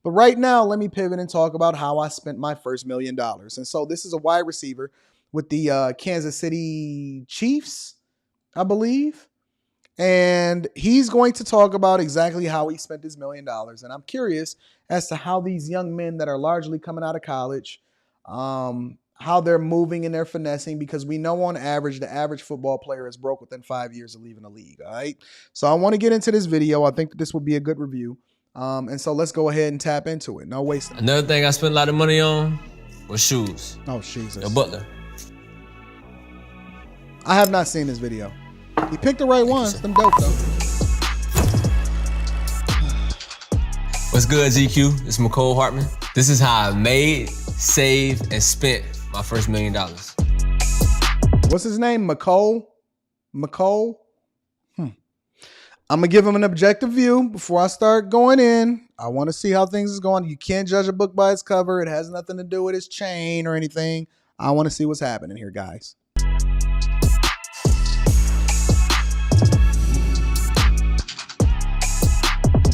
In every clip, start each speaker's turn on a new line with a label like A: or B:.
A: But right now, let me pivot and talk about how I spent my first $1 million. And so this is a wide receiver with the Kansas City Chiefs, I believe. And he's going to talk about exactly how he spent his $1 million. And I'm curious as to how these young men that are largely coming out of college, how they're moving and they're finessing, because we know on average, the average football player is broke within 5 years of leaving the league. All right. So I want to get into this video. I think that this will be a good review. And so let's go ahead and tap into it. No wasting.
B: Another thing I spent a lot of money on was shoes.
A: Oh, Jesus.
B: A Butler.
A: I have not seen this video. He picked the right ones. Them dope, though.
B: What's good, GQ? It's Mecole Hardman. This is how I made, saved, and spent my first $1 million.
A: What's his name? Mecole? Mecole? I'm going to give him an objective view before I start going in. I want to see how things is going. You can't judge a book by its cover. It has nothing to do with its chain or anything. I want to see what's happening here, guys.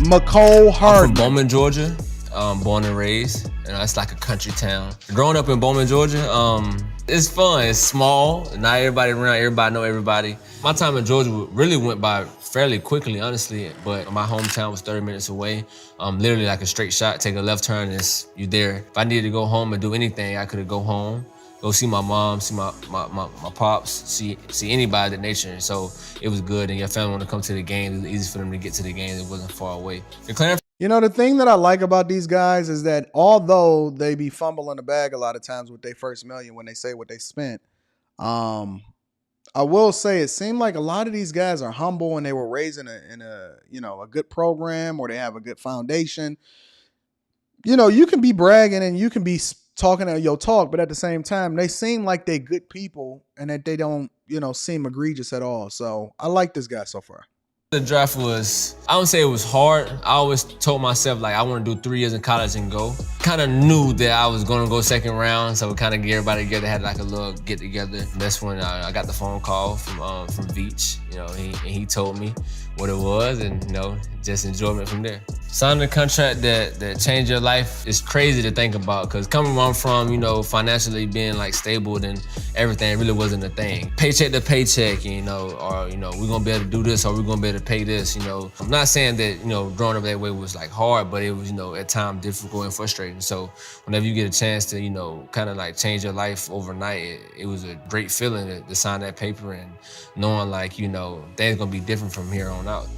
A: Mecole Hardman.
B: I'm from Bowman, Georgia. Born and raised. It's like a country town. Growing up in Bowman, Georgia, it's fun. It's small. Not everybody around. Everybody know everybody. My time in Georgia really went by fairly quickly, honestly. But my hometown was 30 minutes away. Literally like a straight shot. Take a left turn, and you're there. If I needed to go home and do anything, I could go home, go see my mom, see my pops, see anybody of that nature. So it was good, and your family wanted to come to the games. It was easy for them to get to the games. It wasn't far away.
A: You know, the thing that I like about these guys is that although they be fumbling the bag a lot of times with their first million when they say what they spent, I will say it seemed like a lot of these guys are humble and they were raised in a good program, or they have a good foundation. You know, you can be bragging and you can be talking your talk, but at the same time, they seem like they're good people and that they don't, seem egregious at all. So I like this guy so far.
B: The draft was, I don't say it was hard. I always told myself, like, I want to do 3 years in college and go. Kind of knew that I was going to go second round, so we kind of get everybody together, had like a little get together. That's when I got the phone call from Veach. He told me what it was, and just enjoyment from there. Signing a contract that changed your life is crazy to think about, because coming where I'm from, financially being like stable, then everything really wasn't a thing. Paycheck to paycheck, or we're gonna be able to do this, or we're gonna be able to pay this. I'm not saying that growing up that way was like hard, but it was at times difficult and frustrating. So whenever you get a chance to kind of like change your life overnight, it was a great feeling to sign that paper and knowing like things gonna be different from here on out.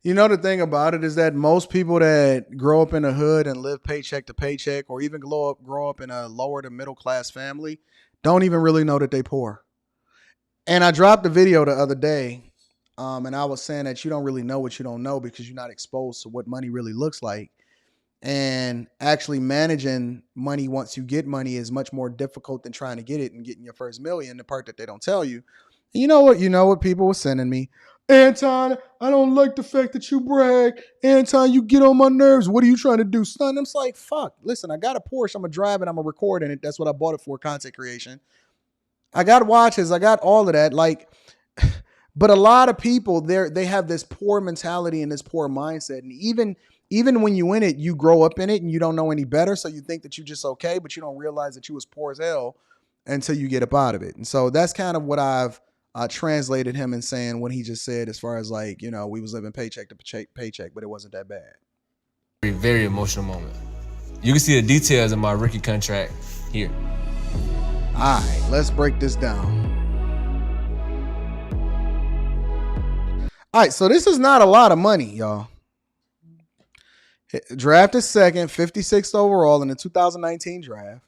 A: The thing about it is that most people that grow up in the hood and live paycheck to paycheck, or even grow up in a lower to middle class family, don't even really know that they poor. And I dropped a video the other day, and I was saying that you don't really know what you don't know because you're not exposed to what money really looks like. And actually managing money once you get money is much more difficult than trying to get it and getting your first million, the part that they don't tell you. And you know what people were sending me? Anton, I don't like the fact that you brag. Anton, you get on my nerves. What are you trying to do, son? I'm just like, fuck. Listen, I got a Porsche. I'm going to drive it. I'm going to record in it. That's what I bought it for, content creation. I got watches. I got all of that. But a lot of people, they have this poor mentality and this poor mindset. And even when you in it, you grow up in it and you don't know any better. So you think that you're just okay, but you don't realize that you was poor as hell until you get up out of it. And so that's kind of what I've translated him in saying what he just said, as far as like, we was living paycheck to paycheck, but it wasn't that bad.
B: Very, very emotional moment. You can see the details of my rookie contract here.
A: All right, let's break this down. All right, so this is not a lot of money, y'all. Drafted second, 56th overall in the 2019 draft.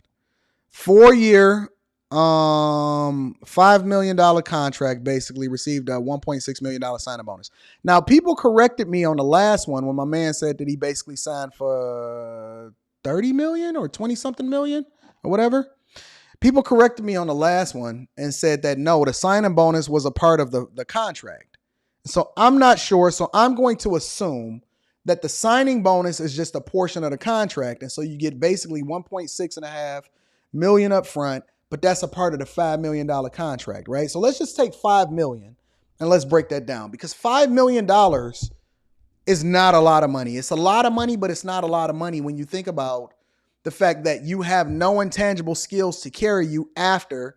A: 4-year, $5 million contract, basically received a $1.6 million signing bonus. Now, people corrected me on the last one when my man said that he basically signed for 30 million or 20 something million or whatever. People corrected me on the last one and said that no, the signing bonus was a part of the contract. So I'm not sure. So I'm going to assume that the signing bonus is just a portion of the contract. And so you get basically 1.6 million up front, but that's a part of the $5 million contract, right? So let's just take $5 million and let's break that down, because $5 million is not a lot of money. It's a lot of money, but it's not a lot of money when you think about the fact that you have no intangible skills to carry you after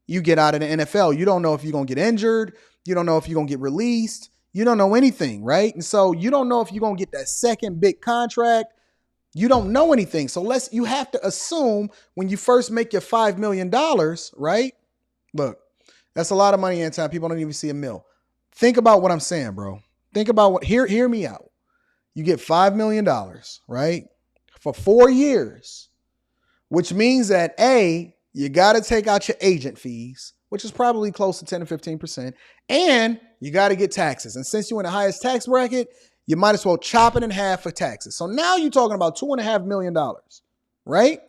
A: you get out of the NFL. You don't know if you're going to get injured. You don't know if you're going to get released. You don't know anything, right? And so you don't know if you're going to get that second big contract. You don't know anything. So you have to assume when you first make your $5 million, right? Look, that's a lot of money in time. People don't even see a mil. Think about what I'm saying, bro. Think about hear me out. You get $5 million, right? For 4 years, which means that A, you got to take out your agent fees, which is probably close to 10 to 15%, and you got to get taxes. And since you're in the highest tax bracket, you might as well chop it in half for taxes. So now you're talking about $2.5 million, right?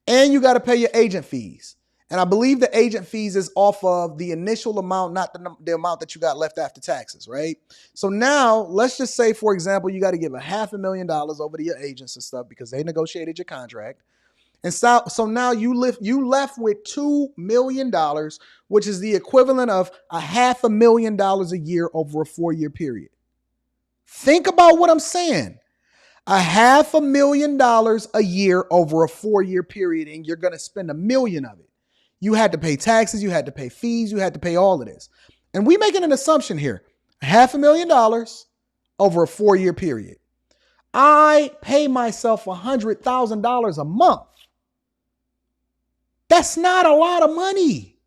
A: And you got to pay your agent fees. And I believe the agent fees is off of the initial amount, not the amount that you got left after taxes, right? So now let's just say, for example, you got to give $500,000 over to your agents and stuff because they negotiated your contract. And so now you left with $2 million, which is the equivalent of $500,000 a year over a 4-year period. Think about what I'm saying. $500,000 a year over a 4-year period, and you're going to spend $1 million of it. You had to pay taxes, you had to pay fees, you had to pay all of this. And we making an assumption here. $500,000 over a 4-year period. I pay myself $100,000 a month. That's not a lot of money.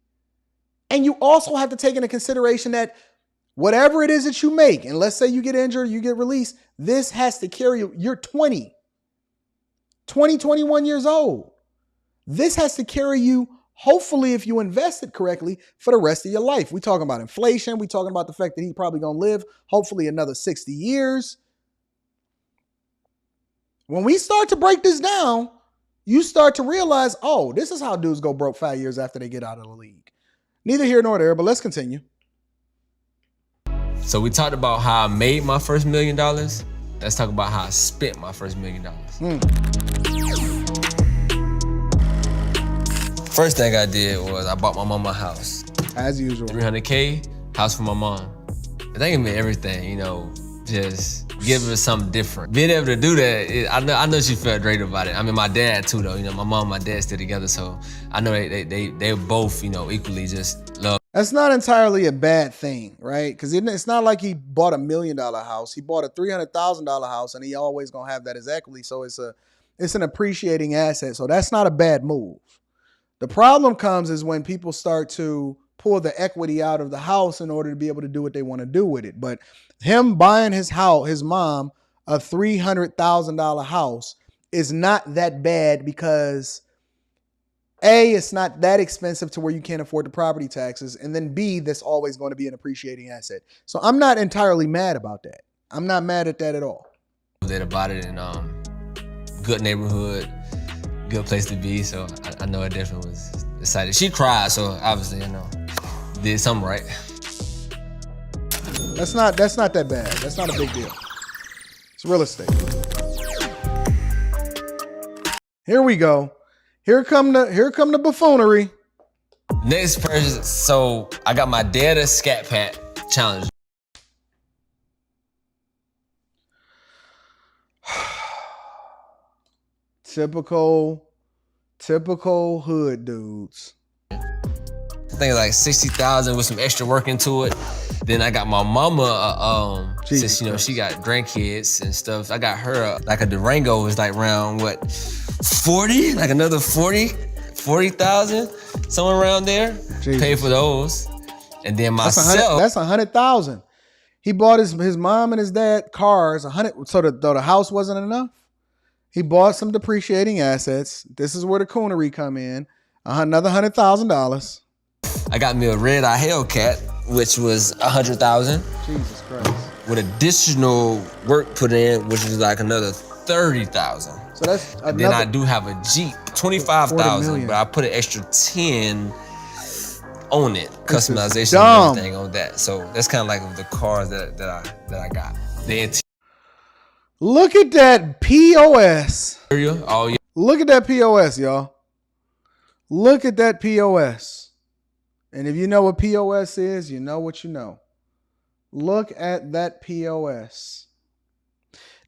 A: And you also have to take into consideration that whatever it is that you make, and let's say you get injured, you get released, this has to carry you. You're 20, 21 years old. This has to carry you, hopefully, if you invest it correctly, for the rest of your life. We're talking about inflation. We're talking about the fact that he's probably going to live, hopefully, another 60 years. When we start to break this down, you start to realize, oh, this is how dudes go broke 5 years after they get out of the league. Neither here nor there, but let's continue.
B: So we talked about how I made my first $1 million. Let's talk about how I spent my first $1 million. First thing I did was I bought my mom a house.
A: As usual.
B: $300K, house for my mom. I think it meant everything, you know, just give her something different. Being able to do that, I know she felt great about it. I mean, my dad too, though. You know, my mom and my dad still together, so I know they both, you know, equally just love.
A: That's not entirely a bad thing, right? Because it's not like he bought $1 million house. He bought a $300,000 house, and he always gonna have that as equity. So it's an appreciating asset. So that's not a bad move. The problem comes is when people start to pull the equity out of the house in order to be able to do what they want to do with it. But him buying his mom, a $300,000 house is not that bad because A, it's not that expensive to where you can't afford the property taxes. And then B, that's always going to be an appreciating asset. So I'm not entirely mad about that. I'm not mad at that at all.
B: About it in good neighborhood, good place to be. So I know I definitely was excited. She cried, so obviously, you know, did something right.
A: That's not that bad. That's not a big deal. It's real estate. Here we go. Here come the buffoonery.
B: Next person, so I got my dad a Scat Pack challenge.
A: Typical hood dudes.
B: I think it's like 60,000 with some extra work into it. Then I got my mama, since you know she got grandkids and stuff. I got her like a Durango is like around what, 40, like another 40,000, somewhere around there. Jesus. Pay for those, and then myself.
A: That's 100,000. He bought his mom and his dad cars 100. So though the house wasn't enough, he bought some depreciating assets. This is where the coonery come in. Another $100,000.
B: I got me a red-eye Hellcat, which was 100,000.
A: Jesus Christ.
B: With additional work put in, which was like another 30,000.
A: So that's another.
B: Then I do have a Jeep, 25,000, but I put an extra 10 on it, customization and everything on that. So that's kind of like the cars that I got. The interior.
A: Look at that POS.
B: Oh yeah.
A: Look at that POS, y'all. Look at that POS. And if you know what POS is, you know what you know. Look at that POS.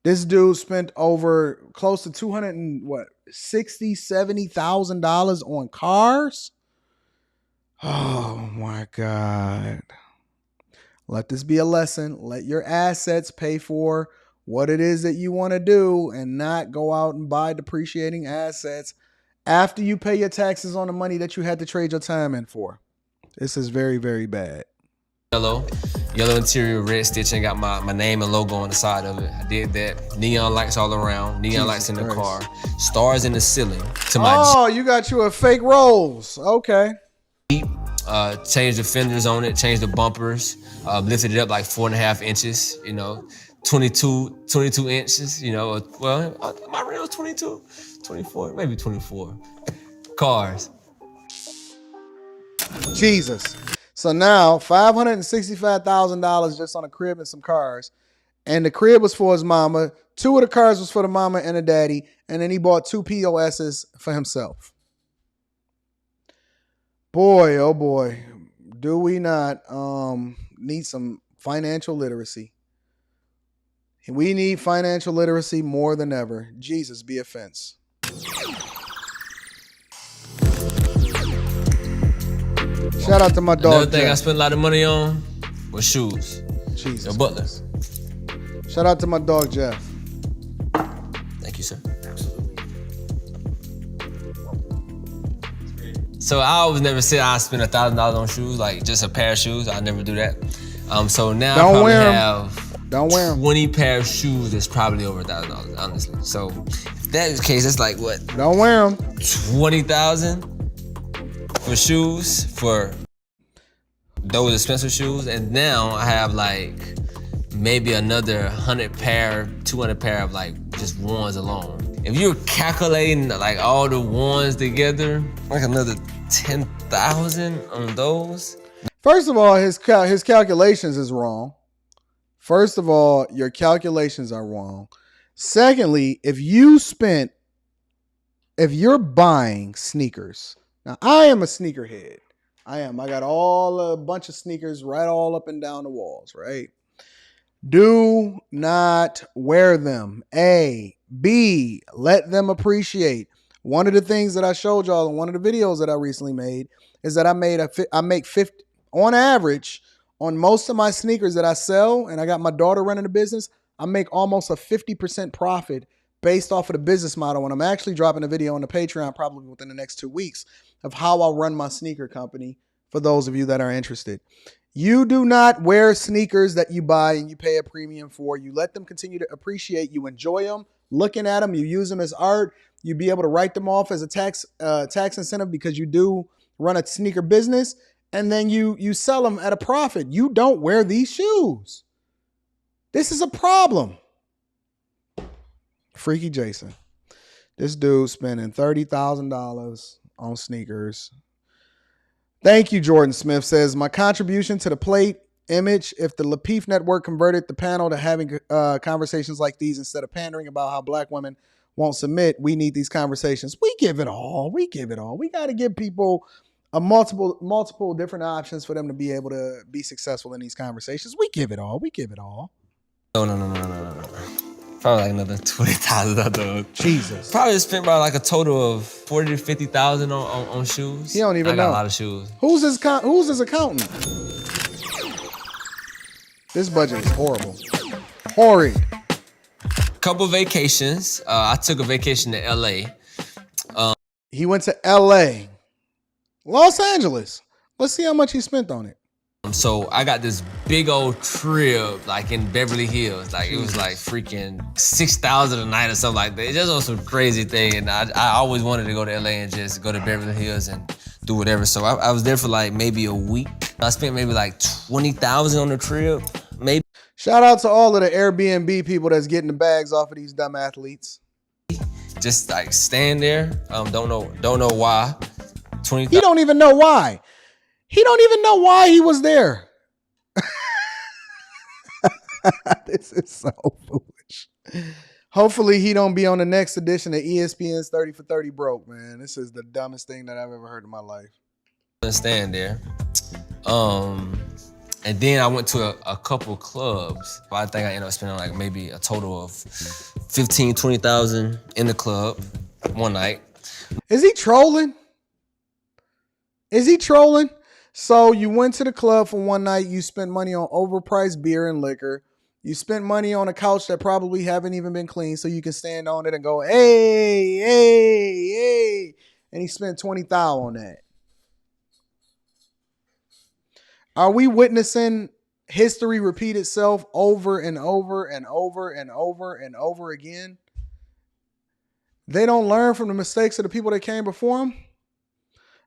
A: This dude spent over close to 200 and what, 60, $70,000 on cars. Oh my God. Let this be a lesson. Let your assets pay for what it is that you want to do and not go out and buy depreciating assets after you pay your taxes on the money that you had to trade your time in for. This is very, very bad.
B: Yellow interior, red stitching, got my name and logo on the side of it. I did that. Neon lights all around, neon lights in the car, stars in the ceiling.
A: You got you a fake Rolls. Okay.
B: Changed the fenders on it, changed the bumpers, lifted it up like 4.5 inches, 22 inches, well, my real 22, 24, maybe 24. Cars.
A: Jesus. So now $565,000 just on a crib and some cars. And the crib was for his mama. 2 of the cars was for the mama and the daddy. And then he bought 2 POSs for himself. Boy, oh boy, do we not need some financial literacy? We need financial literacy more than ever. Jesus be offense. Shout out to my dog.
B: Another thing Jeff. I spent a lot of money on was shoes.
A: Jesus.
B: Your butler.
A: Shout out to my dog, Jeff.
B: Thank you, sir. So I always never said I spent $1,000 on shoes, like just a pair of shoes. I never do that. So now I probably have 20 pair of shoes that's probably over $1,000, honestly. So if that is the case, it's like what?
A: Don't wear them.
B: 20,000 for shoes, for those expensive shoes. And now I have like maybe another 100 pair, 200 pair of like just ones alone. If you're calculating like all the ones together, like another 10,000 on those.
A: First of all, his calculations is wrong. First of all, your calculations are wrong. Secondly, if you're buying sneakers, now I am a sneakerhead. I got a bunch of sneakers right all up and down the walls, right? Do not wear them. A. B. Let them appreciate. One of the things that I showed y'all in one of the videos that I recently made is that I make 50 on average on most of my sneakers that I sell, and I got my daughter running the business. I make almost a 50% profit based off of the business model. And I'm actually dropping a video on the Patreon probably within the next 2 weeks of how I'll run my sneaker company for those of you that are interested. You do not wear sneakers that you buy and you pay a premium for. You let them continue to appreciate. You enjoy them, looking at them. You use them as art. You be able to write them off as a tax incentive because you do run a sneaker business, and then you sell them at a profit. You don't wear these shoes. This is a problem. Freaky Jason. This dude spending $30,000 on sneakers. Thank you, Jordan Smith says, my contribution to the plate image, if the Lapeef Network converted the panel to having conversations like these instead of pandering about how black women won't submit, we need these conversations. We give it all. We got to give people a multiple different options for them to be able to be successful in these conversations. We give it all.
B: No. Probably like another $20,000.
A: Jesus.
B: Probably spent about like a total of $40,000 to $50,000 on shoes.
A: He don't even know.
B: I got a lot of shoes.
A: Who's his accountant? This budget is horrible. Horrid.
B: Couple vacations. I took a vacation to LA.
A: He went to LA. Los Angeles. Let's see how much he spent on it.
B: So I got this big old crib like in Beverly Hills. Like it was like freaking $6,000 a night or something like that. It just was some crazy thing. And I always wanted to go to LA and just go to Beverly Hills and do whatever. So I was there for like maybe a week. I spent maybe like $20,000 on the trip. Maybe.
A: Shout out to all of the Airbnb people that's getting the bags off of these dumb athletes.
B: Just like stand there. Don't know why.
A: He don't even know why. He don't even know why he was there. This is so foolish. Hopefully he don't be on the next edition of ESPN's 30 for 30 broke, man. This is the dumbest thing that I've ever heard in my life.
B: Stand there. And then I went to a couple clubs. I think I ended up spending like maybe a total of 15, 20,000 in the club one night.
A: Is he trolling? Is he trolling? So you went to the club for one night. You spent money on overpriced beer and liquor. You spent money on a couch that probably haven't even been cleaned, so you can stand on it and go, hey, hey, hey. And he spent 20,000 on that. Are we witnessing history repeat itself over and over and over and over and over again? They don't learn from the mistakes of the people that came before him.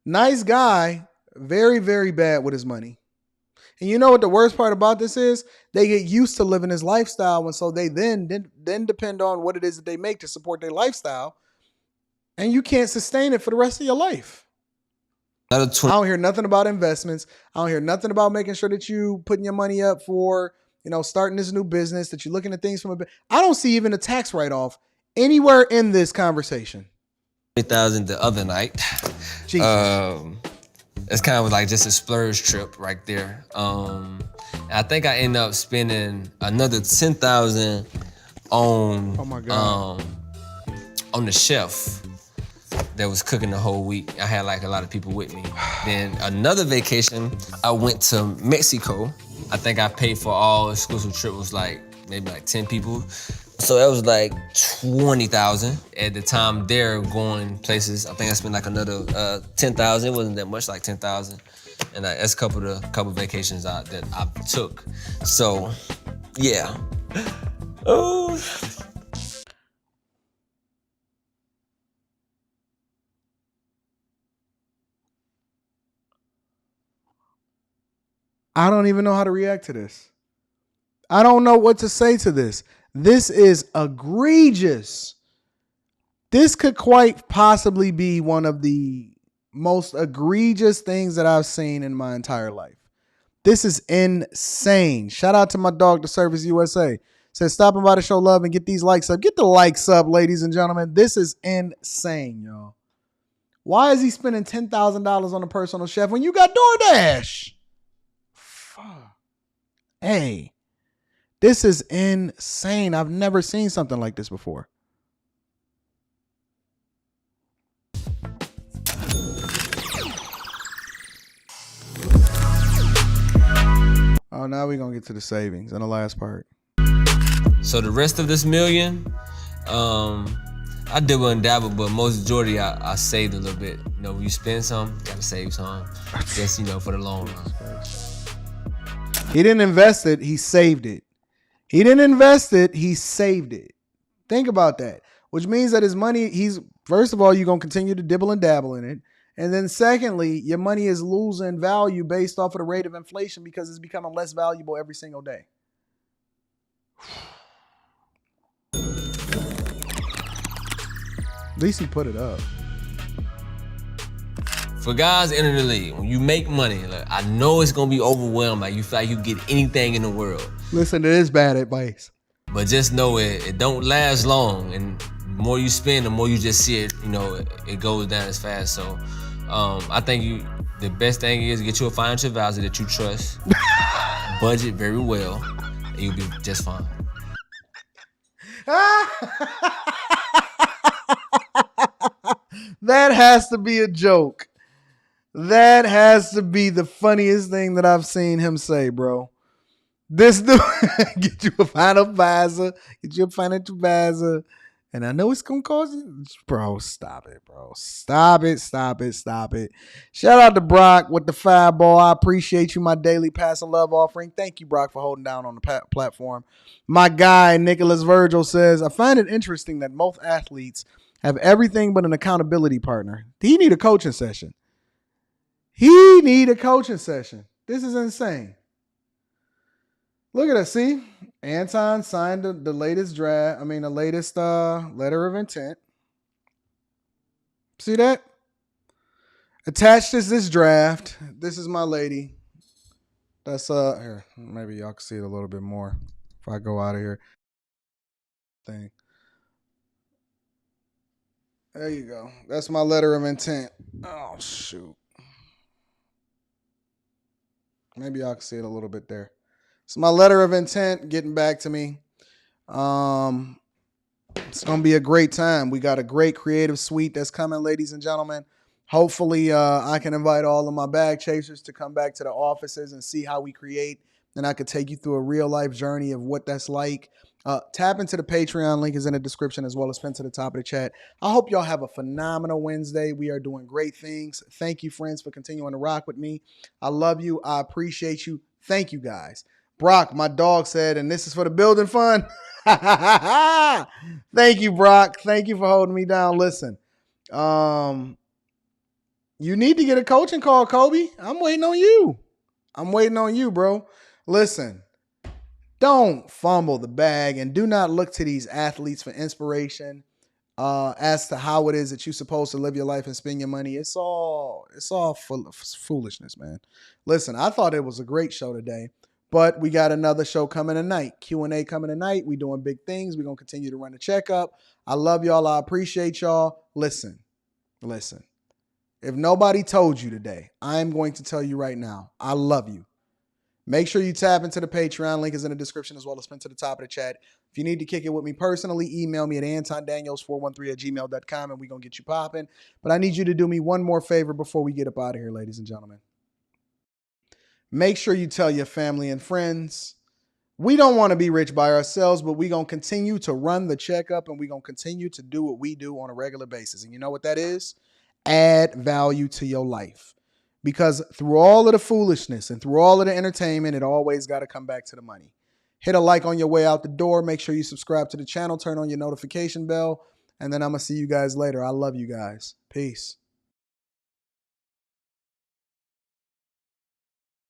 A: Nice guy, very, very bad with his money. And you know what the worst part about this is? They get used to living his lifestyle, and so they then depend on what it is that they make to support their lifestyle, and you can't sustain it for the rest of your life. I don't hear nothing about investments. I don't hear nothing about making sure that you putting your money up for, starting this new business, that you're looking at things from I don't see even a tax write-off anywhere in this conversation.
B: 20,000 the other night. It's kind of like just a splurge trip right there. I think I ended up spending another 10,000 on on the chef that was cooking the whole week. I had like a lot of people with me. Then another vacation, I went to Mexico. I think I paid for all exclusive trip was like maybe like 10 people. So that was like 20,000. At the time there going places, I think I spent like another 10,000. It wasn't that much, like 10,000. And that's a couple vacations that I took. So yeah. Oh.
A: I don't even know how to react to this. I don't know what to say to this. This is egregious. This could quite possibly be one of the most egregious things that I've seen in my entire life. This is insane. Shout out to my dog, The Service USA. Says stopping by to show love and get these likes up. Get the likes up, ladies and gentlemen. This is insane, y'all. Why is he spending $10,000 on a personal chef when you got DoorDash? Fuck. Hey, this is insane. I've never seen something like this before. Oh, now we're going to get to the savings and the last part.
B: So the rest of this million, I dibble and dabble, but most majority I saved a little bit. When you spend some, you gotta save some. Just, for the long run.
A: He didn't invest it, he saved it. He didn't invest it, he saved it. Think about that. Which means that his money, first of all, you're going to continue to dibble and dabble in it. And then secondly, your money is losing value based off of the rate of inflation because it's becoming less valuable every single day. At least he put it up.
B: For guys entering the league, when you make money, I know it's gonna be overwhelmed. Like you feel like you get anything in the world.
A: Listen to this bad advice.
B: But just know it don't last long, and the more you spend, the more you just see it. It goes down as fast. So, I think the best thing is get you a financial advisor that you trust, budget very well, and you'll be just fine.
A: That has to be a joke. That has to be the funniest thing that I've seen him say, bro. This dude, get you a financial advisor, and I know it's going to cost you. Bro, stop it, bro. Stop it. Shout out to Brock with the fireball. I appreciate you, my daily pass and love offering. Thank you, Brock, for holding down on the platform. My guy, Nicholas Virgil, says, I find it interesting that most athletes have everything but an accountability partner. He need a coaching session. This is insane. Look at us. See, Anton signed the latest letter of intent. See that? Attached is this draft. This is my lady. That's here. Maybe y'all can see it a little bit more if I go out of here. Thing. There you go. That's my letter of intent. Oh shoot. Maybe y'all can see it a little bit there. It's my letter of intent getting back to me. Um, it's gonna be a great time. We got a great creative suite that's coming, ladies and gentlemen. Hopefully, I can invite all of my bag chasers to come back to the offices and see how we create. And I could take you through a real life journey of what that's like. Tap into the Patreon link is in the description as well as pinned to the top of the chat. I hope y'all have a phenomenal Wednesday. We are doing great things. Thank you, friends, for continuing to rock with me. I love you. I appreciate you. Thank you, guys. Brock, my dog, said, and this is for the building fund. Thank you, Brock. Thank you for holding me down. Listen, um, you need to get a coaching call, Kobe. I'm waiting on you. I'm waiting on you, bro. Listen, don't fumble the bag and do not look to these athletes for inspiration as to how it is that you're supposed to live your life and spend your money. It's all full of foolishness, man. Listen, I thought it was a great show today, but we got another show coming tonight. Q&A coming tonight. We doing big things. We're going to continue to run the checkup. I love y'all. I appreciate y'all. Listen. If nobody told you today, I'm going to tell you right now. I love you. Make sure you tap into the Patreon. Link is in the description as well as pinned to the top of the chat. If you need to kick it with me personally, email me at antondaniels413@gmail.com and we're going to get you popping. But I need you to do me one more favor before we get up out of here, ladies and gentlemen. Make sure you tell your family and friends. We don't want to be rich by ourselves, but we're going to continue to run the checkup and we're going to continue to do what we do on a regular basis. And you know what that is? Add value to your life. Because through all of the foolishness and through all of the entertainment, it always got to come back to the money. Hit a like on your way out the door. Make sure you subscribe to the channel. Turn on your notification bell. And then I'm going to see you guys later. I love you guys. Peace.